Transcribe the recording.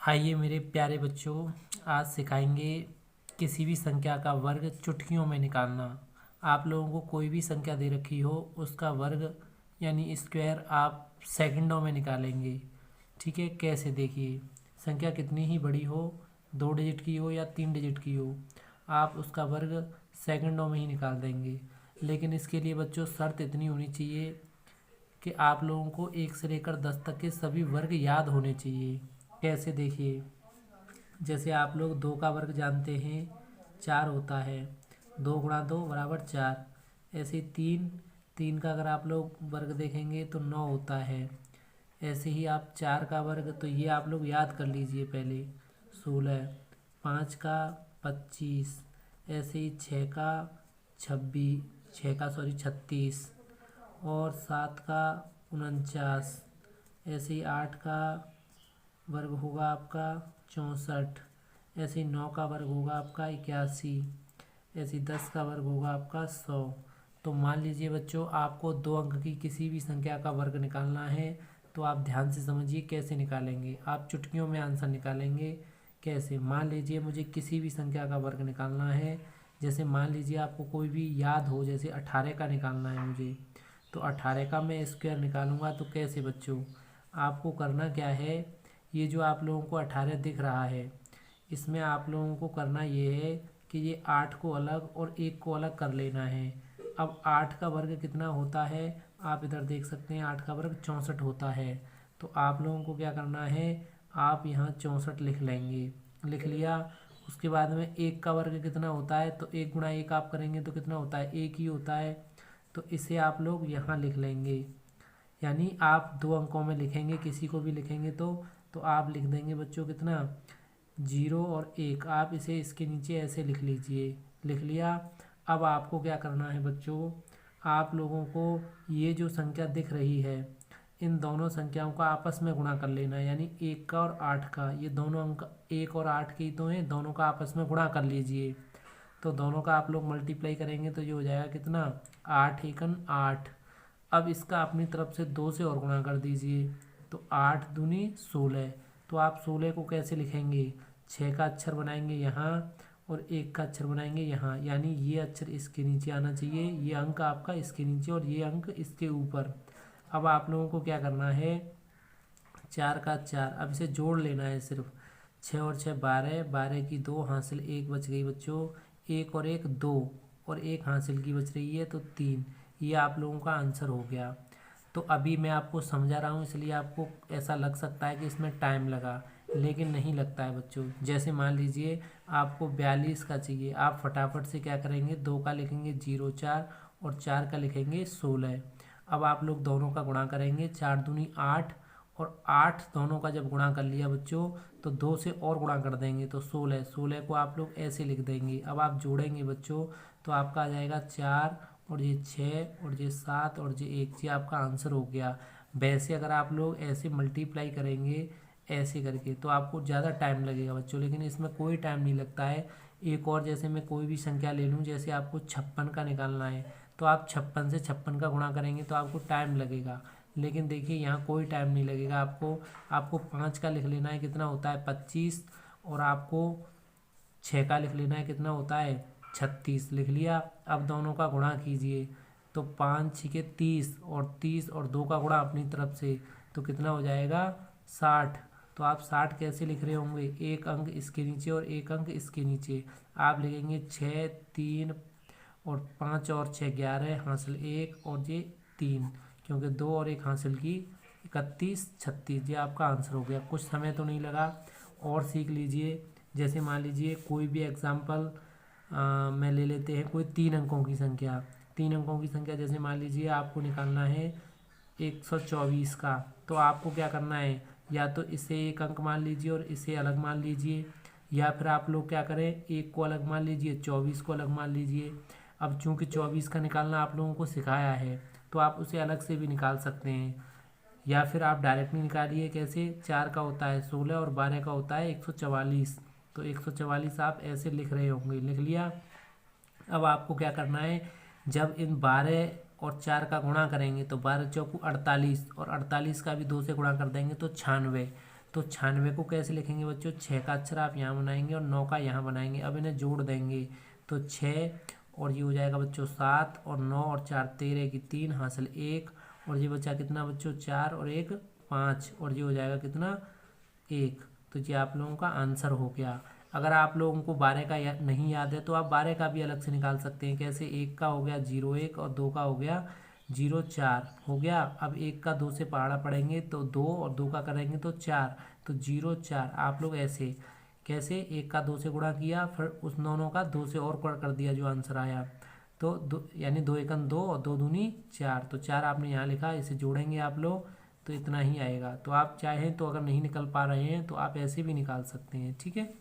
आइए मेरे प्यारे बच्चों, आज सिखाएंगे किसी भी संख्या का वर्ग चुटकियों में निकालना। आप लोगों को कोई भी संख्या दे रखी हो उसका वर्ग यानी स्क्वायर आप सेकंडों में निकालेंगे। ठीक है, कैसे देखिए। संख्या कितनी ही बड़ी हो, 2 डिजिट की हो या 3 डिजिट की हो, आप उसका वर्ग सेकंडों में ही निकाल देंगे। लेकिन इसके लिए बच्चों शर्त इतनी होनी चाहिए कि आप लोगों को 1 से लेकर 10 तक के सभी वर्ग याद होने चाहिए। कैसे देखिए, जैसे आप लोग 2 का वर्ग जानते हैं, 4 होता है। 2 × 2 = 4। ऐसे ही 3 का अगर आप लोग वर्ग देखेंगे तो 9 होता है। ऐसे ही आप 4 का वर्ग, तो ये आप लोग याद कर लीजिए पहले, 16। 5 का 25। ऐसे ही 6 का 26, 36। और 7 का 49। ऐसे ही 8 का वर्ग होगा आपका 64। ऐसे ही 9 का वर्ग होगा आपका 81। ऐसे ही 10 का वर्ग होगा आपका 100। तो मान लीजिए बच्चों, आपको 2 अंक की किसी भी संख्या का वर्ग निकालना है, तो आप ध्यान से समझिए कैसे निकालेंगे। आप चुटकियों में आंसर निकालेंगे। कैसे, मान लीजिए मुझे किसी भी संख्या का वर्ग निकालना है। जैसे मान लीजिए आपको कोई भी याद हो, जैसे 18 का निकालना है मुझे, तो 18 का मैं स्क्वायर निकालूंगा। तो कैसे बच्चों, आपको करना क्या है, ये जो आप लोगों को 18 दिख रहा है, इसमें आप लोगों को करना ये है कि ये 8 को अलग और 1 को अलग कर लेना है। अब 8 का वर्ग कितना होता है, आप इधर देख सकते हैं, 8 का वर्ग 64 होता है। तो आप लोगों को क्या करना है, आप यहाँ 64 लिख लेंगे। लिख लिया। उसके बाद में 1 का वर्ग कितना होता है, तो 1 × 1 आप करेंगे तो कितना होता है, 1 ही होता है। तो इसे आप लोग यहाँ लिख लेंगे। यानी आप 2 अंकों में लिखेंगे, किसी को भी लिखेंगे तो आप लिख देंगे बच्चों कितना, 0 और 1। आप इसे इसके नीचे ऐसे लिख लीजिए। लिख लिया। अब आपको क्या करना है बच्चों, आप लोगों को ये जो संख्या दिख रही है, इन दोनों संख्याओं का आपस में गुणा कर लेना है। यानी 1 का और 8 का, ये दोनों अंक 1 और 8 के ही तो हैं, दोनों का आपस में गुणा कर लीजिए। तो दोनों का आप लोग मल्टीप्लाई करेंगे तो ये हो जाएगा कितना, 8 एकन 8। अब इसका अपनी तरफ से 2 से और गुणा कर दीजिए, तो 8 दूनी 16। तो आप 16 को कैसे लिखेंगे, 6 का अक्षर बनाएंगे यहाँ और 1 का अक्षर बनाएंगे यहाँ। यानी ये अक्षर इसके नीचे आना चाहिए, ये अंक आपका इसके नीचे और ये अंक इसके ऊपर। अब आप लोगों को क्या करना है, 4 का 4, अब इसे जोड़ लेना है सिर्फ। 6 और 6 12, 12 की 2 हासिल 1 बच गई बच्चों। 1 और 1 2, और 1 हासिल की बच रही है तो 3। ये आप लोगों का आंसर हो गया। तो अभी मैं आपको समझा रहा हूँ, इसलिए आपको ऐसा लग सकता है कि इसमें टाइम लगा, लेकिन नहीं लगता है बच्चों। जैसे मान लीजिए आपको 42 का चाहिए, आप फटाफट से क्या करेंगे, 2 का लिखेंगे 0 4 और 4 का लिखेंगे 16। अब आप लोग दोनों का गुणा करेंगे, 4 दूनी 8 और 8 दोनों का जब गुणा कर लिया बच्चों, तो 2 से और गुणा कर देंगे तो 16। 16 को आप लोग ऐसे लिख देंगे। अब आप जोड़ेंगे बच्चों, तो आपका आ जाएगा 4 और ये 6 और ये 7 और ये 1। ये आपका आंसर हो गया। वैसे अगर आप लोग ऐसे मल्टीप्लाई करेंगे ऐसे करके, तो आपको ज़्यादा टाइम लगेगा बच्चों, लेकिन इसमें कोई टाइम नहीं लगता है। एक और, जैसे मैं कोई भी संख्या ले लूँ, जैसे आपको 56 का निकालना है, तो आप 56 से 56 का गुणा करेंगे तो आपको टाइम लगेगा। लेकिन देखिए यहाँ कोई टाइम नहीं लगेगा आपको 5 का लिख लेना है, कितना होता है 25। और आपको 6 का लिख लेना है, कितना होता है 36। लिख लिया। अब दोनों का गुणा कीजिए, तो 5 6 30 और 30 और 2 का गुणा अपनी तरफ से, तो कितना हो जाएगा 60। तो आप 60 कैसे लिख रहे होंगे, एक अंक इसके नीचे और एक अंक इसके नीचे। आप लिखेंगे 6 3 और 5 और 6 11 हासिल 1 और ये 3, क्योंकि 2 और 1 हासिल की 31 36। ये आपका आंसर हो गया। कुछ समय तो नहीं लगा, और सीख लीजिए। जैसे मान लीजिए कोई भी एग्जाम्पल में ले लेते हैं, कोई 3 अंकों की संख्या। 3 अंकों की संख्या जैसे मान लीजिए आपको निकालना है 124 का, तो आपको क्या करना है, या तो इसे एक अंक मान लीजिए और इसे अलग मान लीजिए, या फिर आप लोग क्या करें, 1 को अलग मान लीजिए, 24 को अलग मान लीजिए। अब चूंकि 24 का निकालना आप लोगों को सिखाया है, तो आप उसे अलग से भी निकाल सकते हैं, या फिर आप डायरेक्टली निकालिए। कैसे, 4 का होता है 16 और 12 का होता है 144। तो 144 आप ऐसे लिख रहे होंगे। लिख लिया। अब आपको क्या करना है, जब इन 12 और 4 का गुणा करेंगे तो 12 चौकू 48, और 48 का भी 2 से गुणा कर देंगे तो 96। तो 96 को कैसे लिखेंगे बच्चों, 6 का अक्षर आप यहाँ बनाएंगे और 9 का यहाँ बनाएंगे। अब इन्हें जोड़ देंगे तो 6 और ये हो जाएगा बच्चों 7 और 9 और 4 13 की 3 हासिल 1 और ये बचा कितना बच्चों 4 और 1 5 और ये हो जाएगा कितना 1। तो ये आप लोगों का आंसर हो गया। अगर आप लोगों को 12 का नहीं याद है तो आप 12 का भी अलग से निकाल सकते हैं। कैसे, 1 का हो गया 0 1 और 2 का हो गया 0 4 हो गया। अब 1 का 2 से पहाड़ा पड़ेंगे तो 2 और 2 का करेंगे तो 4, तो 0 4। आप लोग ऐसे कैसे, 1 का 2 से गुणा किया फिर उस दोनों का 2 से और कर दिया जो आंसर आया। तो दो यानी 2 एकम 2 और 2 दूनी 4, तो 4 आपने यहाँ लिखा। इसे जोड़ेंगे आप लोग तो इतना ही आएगा। तो आप चाहें तो अगर नहीं निकल पा रहे हैं तो आप ऐसे भी निकाल सकते हैं। ठीक है।